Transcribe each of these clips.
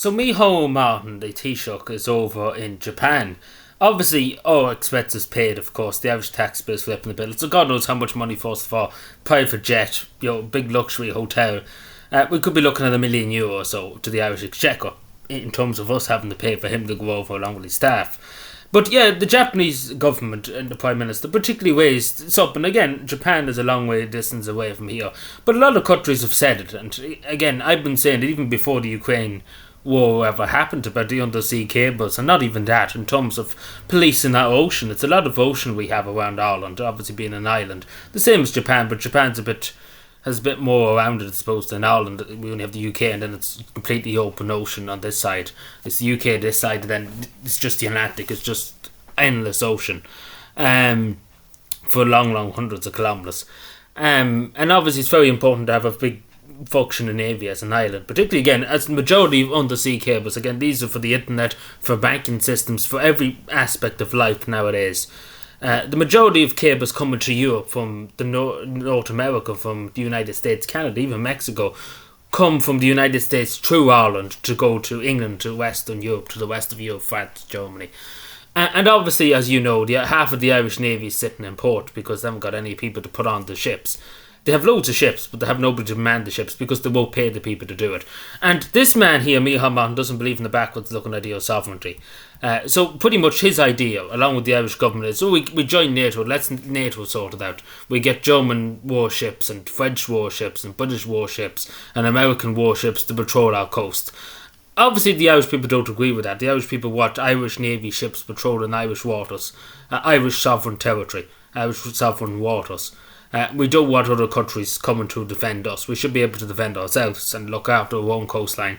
So Miho Martin, the Taoiseach, is over in Japan. Obviously, all expenses paid, of course. The average taxpayer is flipping the bill. So God knows how much money, first of all. Private jet, big luxury hotel. We could be looking at €1 million or so to the Irish Exchequer in terms of us having to pay for him to go over along with his staff. But yeah, the Japanese government and the Prime Minister particularly raised this up. And again, Japan is a long way distance away from here. But a lot of countries have said it. And again, I've been saying it even before the Ukraine war ever happened about the undersea cables, and not even that in terms of policing that ocean. It's a lot of ocean we have around Ireland, obviously being an island. The same as Japan, but Japan's has a bit more around it, I suppose, than Ireland. We only have the UK, and then it's completely open ocean on this side. It's the UK this side, and then it's just the Atlantic. It's just endless ocean for long hundreds of kilometres. And obviously it's very important to have a big functioning navy as an island, particularly again as the majority of undersea cables. Again, these are for the internet, for banking systems, for every aspect of life nowadays. The majority of cables coming to Europe from the North America, from the United States, Canada, even Mexico, come from the United States through Ireland to go to England, to Western Europe, to the west of Europe, France, Germany. And obviously, as you know, half of the Irish Navy is sitting in port because they haven't got any people to put on the ships. They have loads of ships, but they have nobody to man the ships because they won't pay the people to do it. And this man here, Micheál Martin, doesn't believe in the backwards looking idea of sovereignty. So pretty much his idea, along with the Irish government, is, we join NATO, let's NATO sort it out. We get German warships and French warships and British warships and American warships to patrol our coast. Obviously, the Irish people don't agree with that. The Irish people want Irish Navy ships patrolling Irish waters, Irish sovereign territory, Irish sovereign waters. We don't want other countries coming to defend us. We should be able to defend ourselves and look after our own coastline.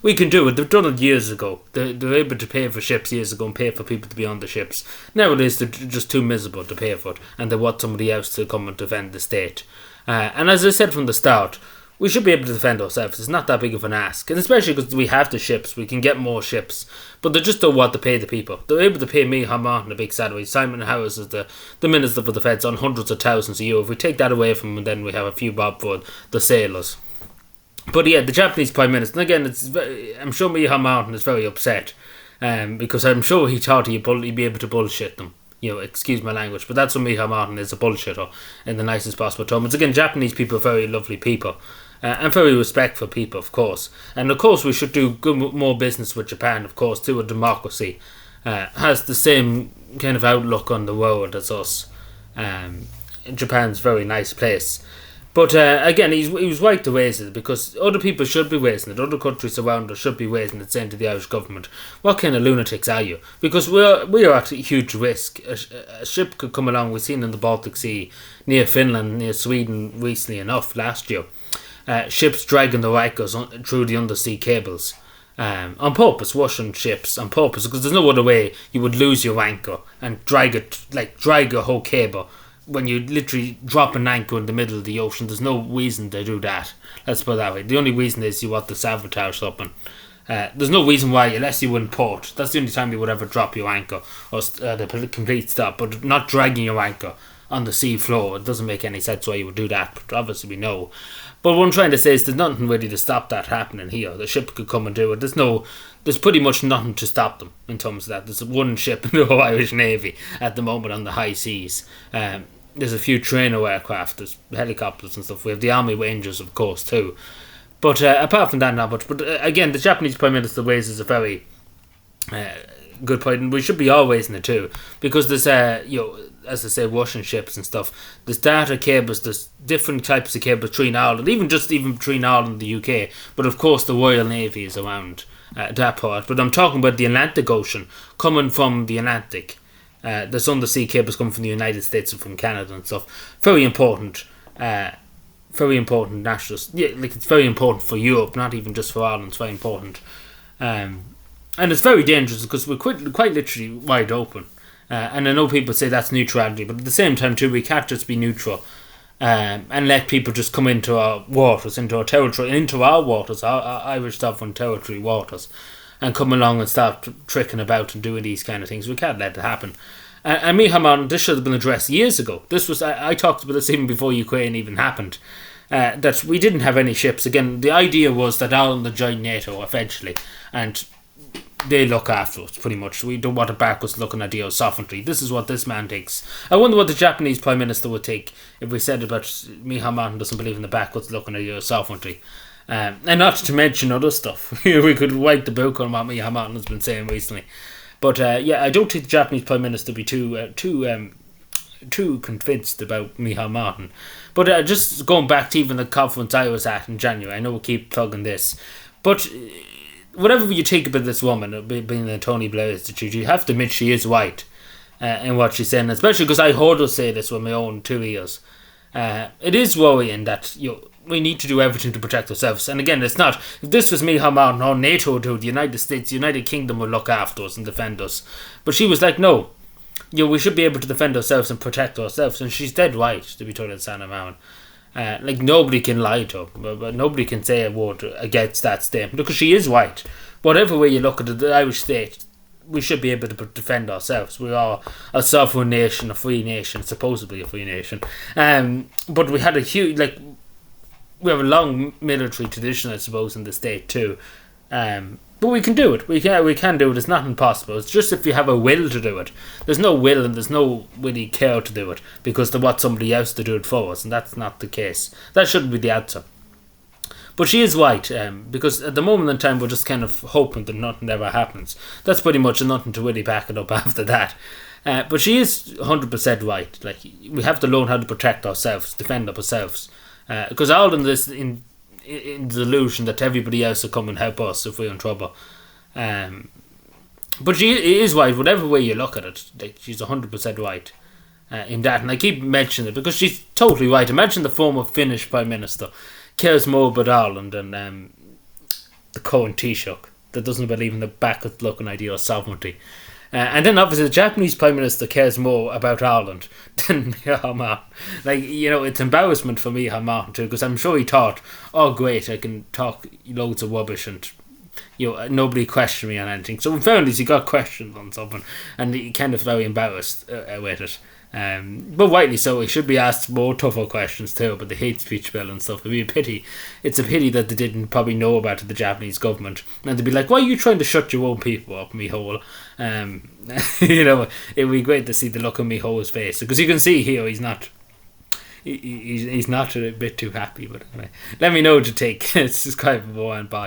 We can do it. They've done it years ago. They were able to pay for ships years ago and pay for people to be on the ships. Nowadays, they're just too miserable to pay for it, and they want somebody else to come and defend the state. And as I said from the start, we should be able to defend ourselves. It's not that big of an ask. And especially because we have the ships, we can get more ships. But they just don't want to pay the people. They're able to pay Micheál Martin a big salary. Simon Harris is the Minister for Defence on hundreds of thousands a year. If we take that away from him, then we have a few bob for the sailors. But yeah, the Japanese Prime Minister, and again, I'm sure Micheál Martin is very upset. Because I'm sure he thought he'd be able to bullshit them. Excuse my language, but that's what Micheál Martin is, a bullshitter in the nicest possible terms. Again, Japanese people are very lovely people. And very respectful people, of course. And of course we should do more business with Japan, of course, too. A democracy has the same kind of outlook on the world as us. Japan's a very nice place. But again, he was right to raise it, because other people should be raising it. Other countries around us should be raising it, saying to the Irish government, what kind of lunatics are you? Because we are at a huge risk. A ship could come along. We've seen in the Baltic Sea, near Finland, near Sweden recently enough, last year. Ships dragging the anchors through the undersea cables on purpose, Russian ships on purpose, because there's no other way you would lose your anchor and drag a whole cable when you literally drop an anchor in the middle of the ocean. There's no reason to do that. Let's put it that way. The only reason is you want to sabotage something. There's no reason why, unless you were in port. That's the only time you would ever drop your anchor or the complete stop, but not dragging your anchor on the sea floor. It doesn't make any sense why you would do that, but obviously we know. But what I'm trying to say is there's nothing really to stop that happening here. The ship could come and do it. There's pretty much nothing to stop them in terms of that. There's one ship in the whole Irish Navy at the moment on the high seas. There's a few trainer aircraft, there's helicopters and stuff. We have the Army Rangers, of course, too. But apart from that, not much. But again, the Japanese Prime Minister raises a very good point, and we should be all raising it too, because there's as I say, Russian ships and stuff. There's data cables, there's different types of cables between Ireland, even between Ireland and the UK. But of course, the Royal Navy is around that part. But I'm talking about the Atlantic Ocean, coming from the Atlantic. There's undersea cables coming from the United States and from Canada and stuff. Very important. Very important national. Yeah, it's very important for Europe, not even just for Ireland. It's very important. And it's very dangerous because we're quite literally wide open. And I know people say that's neutrality, but at the same time too, we can't just be neutral and let people just come into our waters, into our territory, into our waters, our Irish sovereign territory waters, and come along and start tricking about and doing these kind of things. We can't let it happen. And Micheál Martin, this should have been addressed years ago. This was I talked about this even before Ukraine even happened. that we didn't have any ships. Again, the idea was that Ireland would join NATO eventually, and they look after us, pretty much. We don't want to back us looking at your sovereignty. This is what this man thinks. I wonder what the Japanese Prime Minister would think if we said about Micheál Martin doesn't believe in the backwards looking at your sovereignty. And not to mention other stuff. We could wipe the book on what Micheál Martin has been saying recently. But I don't think the Japanese Prime Minister would be too convinced about Micheál Martin. But just going back to even the conference I was at in January, I know we keep plugging this, but whatever you think about this woman, being the Tony Blair Institute, you have to admit she is white in what she's saying, especially because I heard her say this with my own 2 ears. It is worrying that we need to do everything to protect ourselves. And again, it's not, if this was Micheál Martin or NATO would do, the United States, the United Kingdom would look after us and defend us. But she was like, no, we should be able to defend ourselves and protect ourselves. And she's dead right, to be told in Santa Marin. Like, nobody can lie to her, but nobody can say a word against that statement, because she is white. Whatever way you look at it, the Irish state, we should be able to defend ourselves. We are a sovereign nation, a free nation, supposedly a free nation. But we had a huge, we have a long military tradition, I suppose, in the state too. But we can do it. We can do it. It's not impossible. It's just if you have a will to do it. There's no will and there's no really care to do it because they want somebody else to do it for us, and that's not the case. That shouldn't be the answer. But she is white, because at the moment in time we're just kind of hoping that nothing ever happens. That's pretty much nothing to really back it up after that. But she is 100% right. Like, we have to learn how to protect ourselves, defend ourselves. Because all in this in the delusion that everybody else will come and help us if we're in trouble. But she is right, whatever way you look at it. Like, she's 100% right in that. And I keep mentioning it because she's totally right. Imagine the former Finnish Prime Minister cares more about Ireland than the current Taoiseach that doesn't believe in the backward looking idea of sovereignty. And then obviously the Japanese Prime Minister cares more about Ireland than Micheál Martin. Like, it's embarrassment for Micheál Martin too, because I'm sure he thought, oh great, I can talk loads of rubbish and nobody questioned me on anything. So in fairness, he got questioned on something and he kind of very embarrassed with it. But rightly so. He should be asked more tougher questions too about the hate speech bill and stuff. It'd be a pity. It's a pity that they didn't probably know about it, the Japanese government, and they'd be like, why are you trying to shut your own people up, Micheál? It'd be great to see the look on Micheál's face, because you can see here he's not a bit too happy. But anyway, let me know what you take. Subscribe and bye.